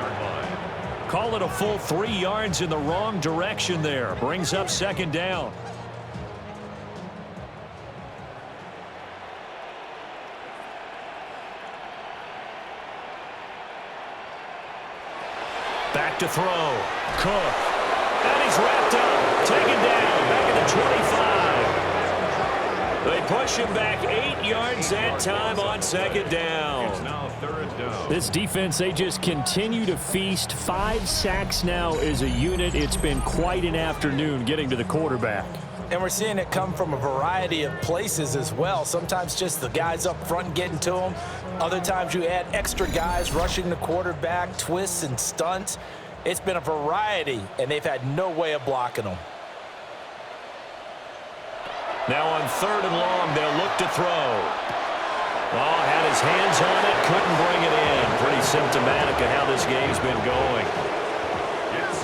[SPEAKER 1] Call it a full 3 yards in the wrong direction there. Brings up second down. Back to throw. Cook. And he's wrapped up. Taken down. Back at the 25. They push him back 8 yards that time on second down.
[SPEAKER 3] It's now third down.
[SPEAKER 1] This defense, they just continue to feast. 5 sacks now as a unit. It's been quite an afternoon getting to the quarterback.
[SPEAKER 2] And we're seeing it come from a variety of places as well. Sometimes just the guys up front getting to them. Other times you add extra guys rushing the quarterback, twists and stunts. It's been a variety, and they've had no way of blocking them.
[SPEAKER 1] Now on third and long, they'll look to throw. Oh, had his hands on it, couldn't bring it in. Pretty symptomatic of how this game's been going.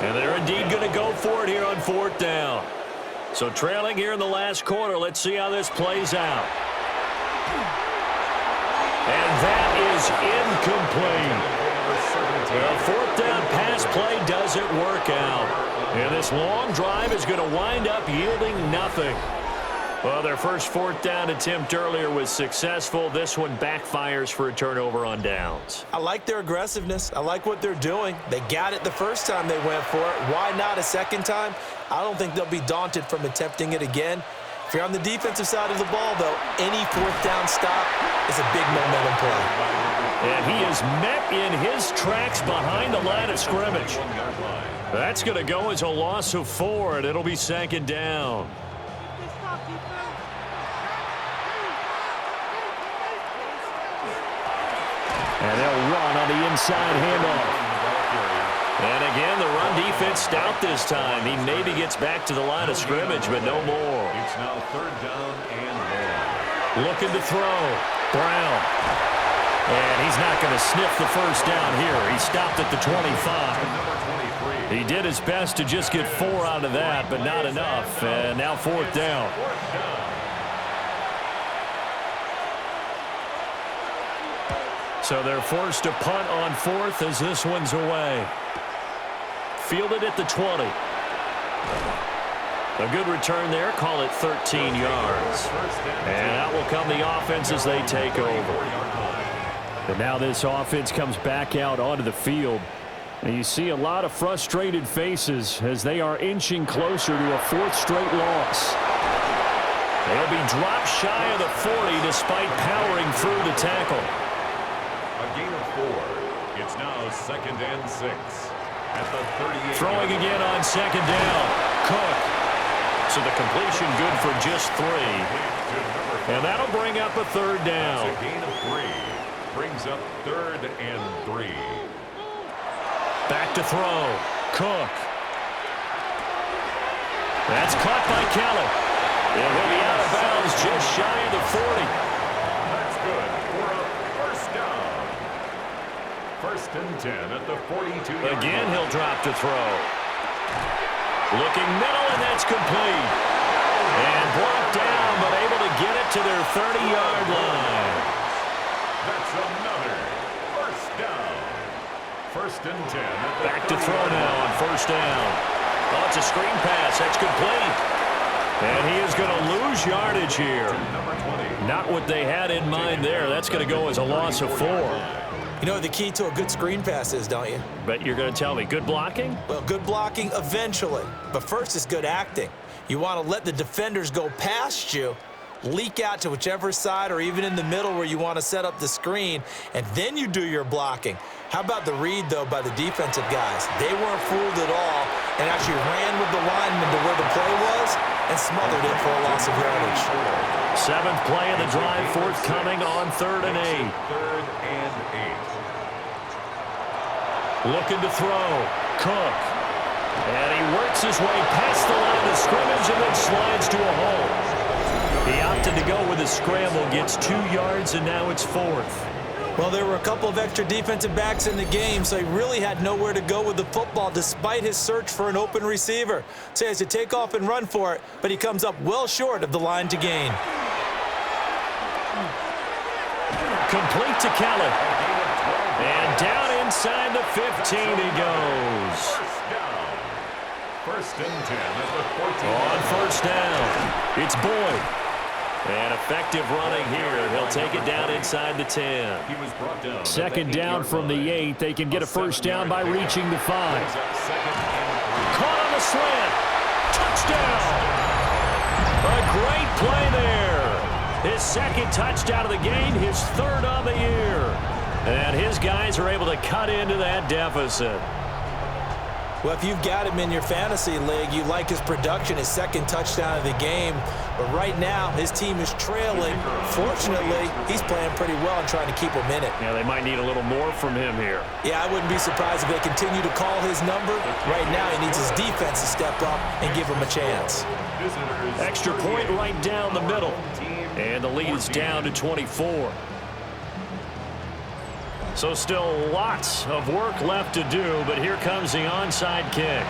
[SPEAKER 1] And they're indeed going to go for it here on fourth down. So trailing here in the last quarter, let's see how this plays out. And that is incomplete. The fourth down pass play doesn't work out. And this long drive is going to wind up yielding nothing. Well, their first fourth down attempt earlier was successful. This one backfires for a turnover on downs.
[SPEAKER 2] I like their aggressiveness. I like what they're doing. They got it the first time they went for it. Why not a second time? I don't think they'll be daunted from attempting it again. If you're on the defensive side of the ball, though, any fourth down stop is a big momentum play.
[SPEAKER 1] And he is met in his tracks behind the line of scrimmage. That's going to go as a loss of 4, and it'll be second down. And they'll run on the inside handoff. And again, the run defense stout this time. He maybe gets back to the line of scrimmage, but no more.
[SPEAKER 3] It's now third down and 1.
[SPEAKER 1] Looking to throw. Brown. And he's not going to sniff the first down here. He stopped at the 25. He did his best to just get 4 out of that, but not enough. And now 4th down. So they're forced to punt on 4th as this one's away. Fielded at the 20. A good return there. Call it 13 yards. And out will come the offense as they take over. And now this offense comes back out onto the field. And you see a lot of frustrated faces as they are inching closer to a 4th straight loss. They'll be dropped shy of the 40 despite powering through the tackle.
[SPEAKER 3] A gain of 4. It's now 2nd and 6. At the 38.
[SPEAKER 1] Throwing again on 2nd down. Cook. So the completion good for just 3. And that'll bring up a 3rd down.
[SPEAKER 3] That's a gain of 3. Brings up 3rd and 3.
[SPEAKER 1] Back to throw. Cook. That's caught by Kelly. It will be out of bounds just shy of the 40.
[SPEAKER 3] That's good for a 1st down. 1st and 10 at the 42.
[SPEAKER 1] Again, he'll drop to throw. Looking middle, and that's complete. And blocked down, but able to get it to their 30-yard line.
[SPEAKER 3] That's another 1st down. 1st and 10 at the
[SPEAKER 1] Back to throw now on 1st down. Oh, it's a screen pass. That's complete. And he is going to lose yardage here. Not what they had in mind there. That's going to go as a loss of 4.
[SPEAKER 2] You know what the key to a good screen pass is, don't you?
[SPEAKER 1] But you're going to tell me, good blocking?
[SPEAKER 2] Well, good blocking eventually. But first is good acting. You want to let the defenders go past you, leak out to whichever side or even in the middle where you want to set up the screen, and then you do your blocking. How about the read, though, by the defensive guys? They weren't fooled at all and actually ran with the lineman to where the play was and smothered it for a loss of yardage.
[SPEAKER 1] 7th play of the drive, forthcoming on 3rd and 8.
[SPEAKER 3] 3rd and 8.
[SPEAKER 1] Looking to throw. Cook. And he works his way past the line of scrimmage and then slides to a hole. He opted to go with a scramble, gets 2 yards, and now it's 4th.
[SPEAKER 2] Well, there were a couple of extra defensive backs in the game, so he really had nowhere to go with the football despite his search for an open receiver. So he has to take off and run for it, but he comes up well short of the line to gain.
[SPEAKER 1] Complete to Kelly. And down inside the 15 he goes.
[SPEAKER 3] 1st down. 1st and 10 at the 14.
[SPEAKER 1] On 1st down, it's Boyd. And effective running here. He'll take it down inside the 10.
[SPEAKER 3] He was brought down.
[SPEAKER 1] 2nd down from the 8. They can get a 1st down by reaching the 5. Caught on the slant. Touchdown. A great play there. His 2nd touchdown of the game, his 3rd on the year. And his guys are able to cut into that deficit.
[SPEAKER 2] Well, if you've got him in your fantasy league, you like his production, his 2nd touchdown of the game. But right now, his team is trailing. Fortunately, he's playing pretty well and trying to keep him in it.
[SPEAKER 1] Yeah, they might need a little more from him here.
[SPEAKER 2] Yeah, I wouldn't be surprised if they continue to call his number. Right now, he needs his defense to step up and give him a chance.
[SPEAKER 1] Extra point right down the middle. And the lead is down to 24. So still lots of work left to do, but here comes the onside kick.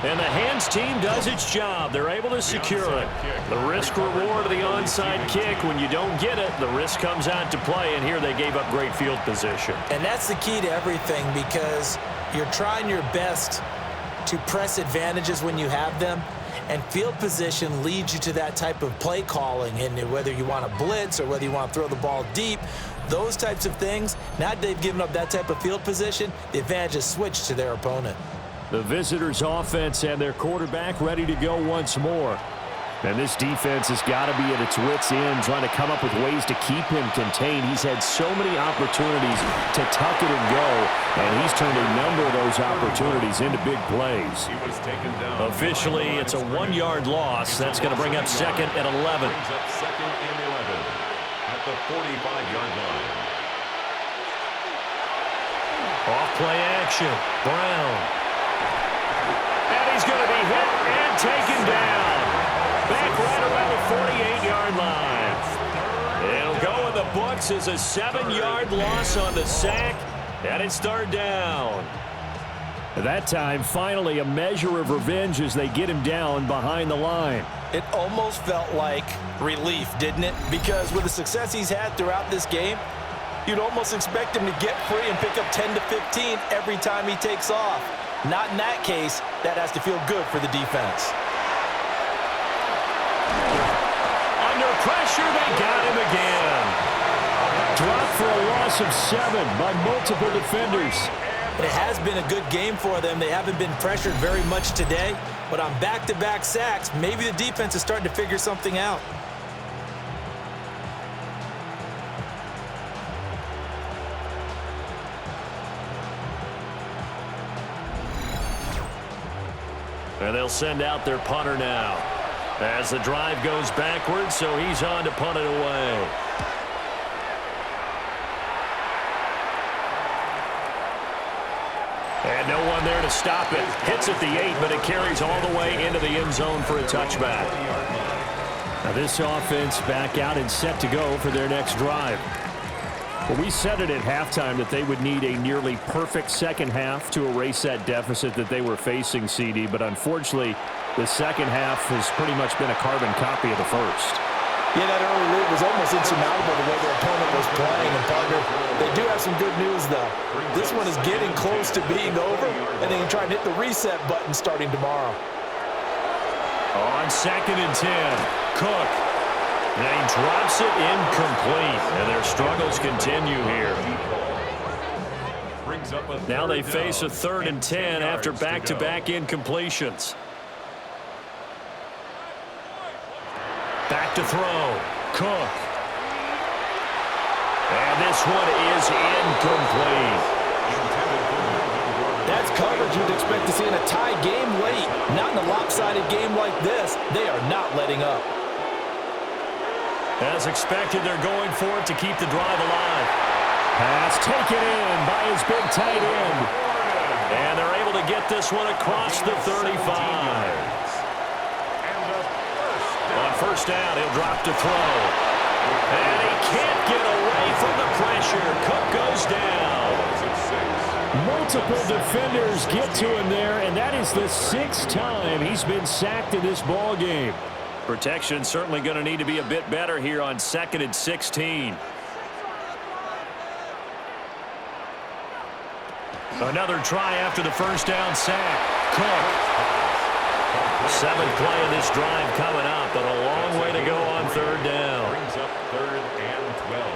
[SPEAKER 1] And the hands team does its job. They're able to secure it. The risk reward of the onside kick, when you don't get it, the risk comes out to play, and here they gave up great field position.
[SPEAKER 2] And that's the key to everything, because you're trying your best to press advantages when you have them. And field position leads you to that type of play calling, and whether you want to blitz or whether you want to throw the ball deep, those types of things, now that they've given up that type of field position, the advantage is switched to their opponent.
[SPEAKER 1] The visitors' offense and their quarterback ready to go once more. And this defense has got to be at its wits' end, trying to come up with ways to keep him contained. He's had so many opportunities to tuck it and go, and he's turned a number of those opportunities into big plays.
[SPEAKER 3] He was taken down.
[SPEAKER 1] Officially, it's a 1-yard loss. That's going to bring up 2nd and 11.
[SPEAKER 3] Brings up 2nd and 11 at the 45-yard line.
[SPEAKER 1] Off-play action. Brown. And he's going to be hit and taken down. Back right around the 48-yard line. It'll go in the books as a 7-yard loss on the sack, and it's third down.
[SPEAKER 5] That time, finally, a measure of revenge as they get him down behind the line.
[SPEAKER 2] It almost felt like relief, didn't it? Because with the success he's had throughout this game, you'd almost expect him to get free and pick up 10 to 15 every time he takes off. Not in that case. That has to feel good for the defense.
[SPEAKER 1] Under pressure, they got him again.
[SPEAKER 5] Dropped for a loss of 7 by multiple defenders.
[SPEAKER 2] It has been a good game for them. They haven't been pressured very much today, but on back-to-back sacks, maybe the defense is starting to figure something out.
[SPEAKER 1] And they'll send out their punter now as the drive goes backwards, so he's on to punt it away. And no one there to stop it. Hits at the 8, but it carries all the way into the end zone for a touchback.
[SPEAKER 5] Now this offense back out and set to go for their next drive. Well, we said it at halftime that they would need a nearly perfect second half to erase that deficit that they were facing, CD, but unfortunately, the second half has pretty much been a carbon copy of the first.
[SPEAKER 2] Yeah, that early lead was almost insurmountable the way their opponent was playing. And, partner, they do have some good news, though. This one is getting close to being over, and they can try and hit the reset button starting tomorrow.
[SPEAKER 1] On 2nd and 10, Cook. And he drops it incomplete, and their struggles continue here. Now they face a 3rd and 10 after back-to-back incompletions. Back to throw. Cook. And this one is incomplete.
[SPEAKER 2] That's coverage you'd expect to see in a tie game late. Not in a lopsided game like this. They are not letting up.
[SPEAKER 1] As expected, they're going for it to keep the drive alive.
[SPEAKER 5] Pass taken in by his big tight end.
[SPEAKER 1] And they're able to get this one across the 35. On first down, he'll drop to throw. And he can't get away from the pressure. Cook goes down.
[SPEAKER 5] Multiple defenders get to him there, and that is the 6th time he's been sacked in this ball game.
[SPEAKER 1] Protection certainly going to need to be a bit better here on 2nd and 16. Another try after the first down sack. Cook. 7th play of this drive coming up, but a long way to go on 3rd down.
[SPEAKER 3] Brings up 3rd and 12.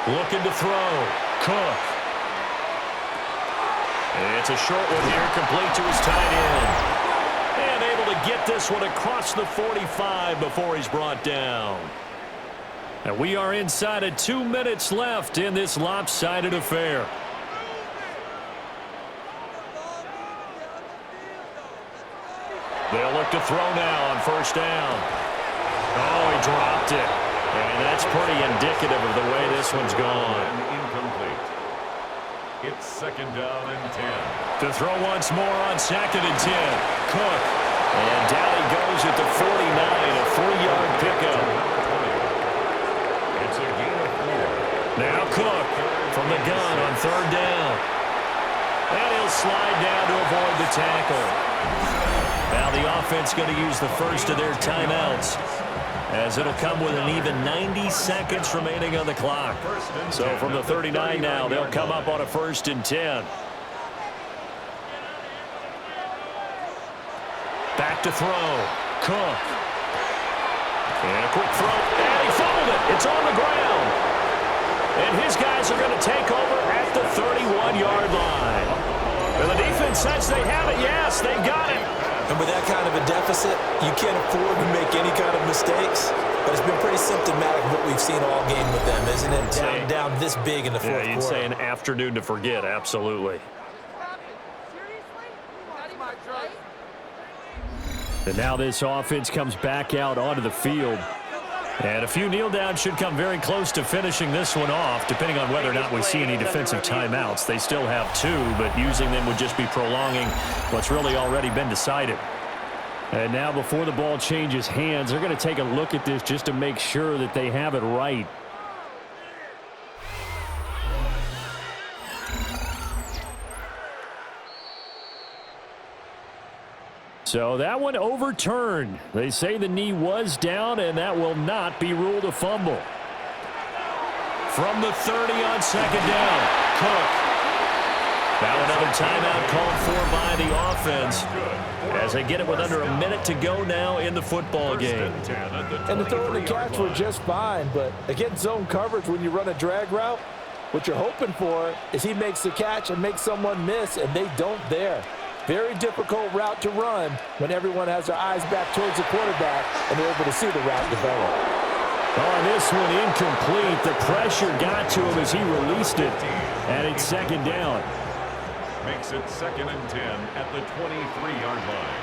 [SPEAKER 1] Looking to throw. Cook. It's a short one here, complete to his tight end. And able to get this one across the 45 before he's brought down. And we are inside of 2 minutes left in this lopsided affair. They'll look to throw now on first down. Oh, he dropped it. And that's pretty indicative of the way this one's gone.
[SPEAKER 3] Incomplete. It's 2nd down and 10.
[SPEAKER 1] To throw once more on 2nd and 10. Cook. And down he goes at the 49, a 3-yard pickup.
[SPEAKER 3] It's a gain of 4.
[SPEAKER 1] Now Cook from the gun on 3rd down. And he'll slide down to avoid the tackle. Now the offense going to use the first of their timeouts, as it'll come with an even 90 seconds remaining on the clock. So from the 39 now, they'll come up on a 1st and 10. Back to throw. Cook. And a quick throw. And he fumbled it. It's on the ground. And his guys are going to take over at the 31-yard line. And the defense says they have it. Yes, they've got it.
[SPEAKER 2] And with that kind of a deficit, you can't afford to make any kind of mistakes. But it's been pretty symptomatic of what we've seen all game with them, isn't it? Down this big in the fourth quarter.
[SPEAKER 1] Yeah, you'd say an afternoon to forget, absolutely.
[SPEAKER 5] And now this offense comes back out onto the field.
[SPEAKER 1] And a few kneel downs should come very close to finishing this one off, depending on whether or not we see any defensive timeouts. They still have 2, but using them would just be prolonging what's really already been decided. And now before the ball changes hands, they're going to take a look at this just to make sure that they have it right. So that one overturned. They say the knee was down, and that will not be ruled a fumble. From the 30 on second down, Cook. Now another timeout called for by the offense as they get it with under a minute to go now in the football game.
[SPEAKER 4] And the throw and the catch were just fine, but against zone coverage when you run a drag route, what you're hoping for is he makes the catch and makes someone miss, and they don't there. Very difficult route to run when everyone has their eyes back towards the quarterback and they're able to see the route develop.
[SPEAKER 1] On this one, incomplete. The pressure got to him as he released it, and it's second down.
[SPEAKER 3] Makes it 2nd and 10 at the 23-yard line.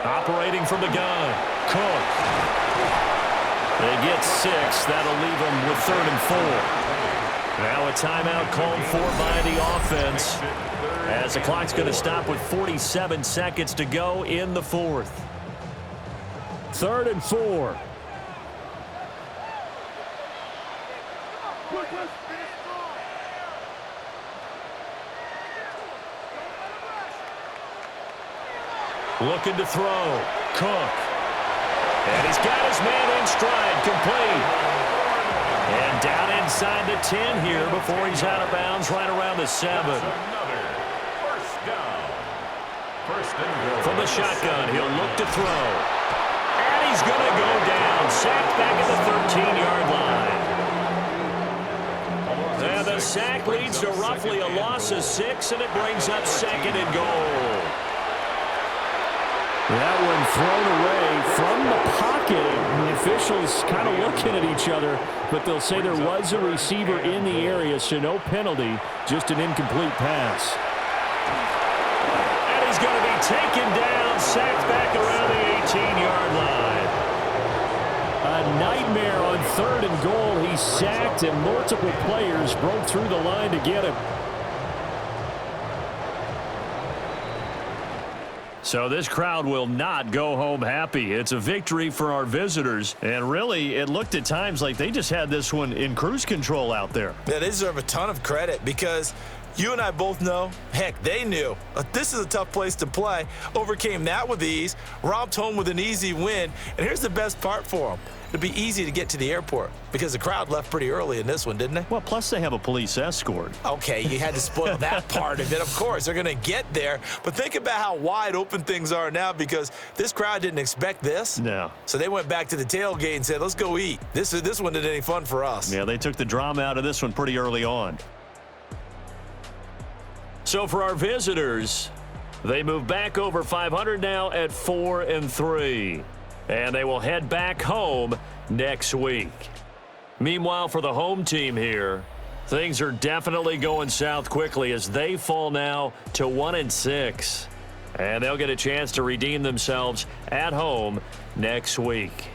[SPEAKER 1] Operating from the gun, Cook. They get 6. That'll leave them with 3rd and 4. Now a timeout called for by the offense as the clock's going to stop with 47 seconds to go in the 4th. 3rd and 4. Looking to throw. Cook. And he's got his man in stride, complete. And down inside the 10 here before he's out of bounds right around the 7.
[SPEAKER 3] Another first down. First and goal.
[SPEAKER 1] From the shotgun, he'll look to throw. And he's going to go down. Sacked back at the 13-yard line. And the sack leads to roughly a loss of 6, and it brings up 2nd and goal. That one thrown away from the pocket. The officials kind of looking at each other, but they'll say there was a receiver in the area, so no penalty, just an incomplete pass. And he's going to be taken down, sacked back around the 18-yard line. A nightmare on 3rd and goal. He's sacked, and multiple players broke through the line to get him. So this crowd will not go home happy. It's a victory for our visitors. And really, it looked at times like they just had this one in cruise control out there.
[SPEAKER 2] Yeah, they deserve a ton of credit because you and I both know, heck, they knew. This is a tough place to play. Overcame that with ease, romped home with an easy win. And here's the best part for them. It'd be easy to get to the airport because the crowd left pretty early in this one, didn't they?
[SPEAKER 1] Well, plus they have a police escort.
[SPEAKER 2] Okay, you had to spoil that part of it. Of course, they're going to get there. But think about how wide open things are now because this crowd didn't expect this.
[SPEAKER 1] No.
[SPEAKER 2] So they went back to the tailgate and said, let's go eat. This one isn't any fun for us.
[SPEAKER 1] Yeah, they took the drama out of this one pretty early on. So for our visitors, they move back over 500 now at 4-3. And they will head back home next week. Meanwhile, for the home team here, things are definitely going south quickly as they fall now to 1-6. And they'll get a chance to redeem themselves at home next week.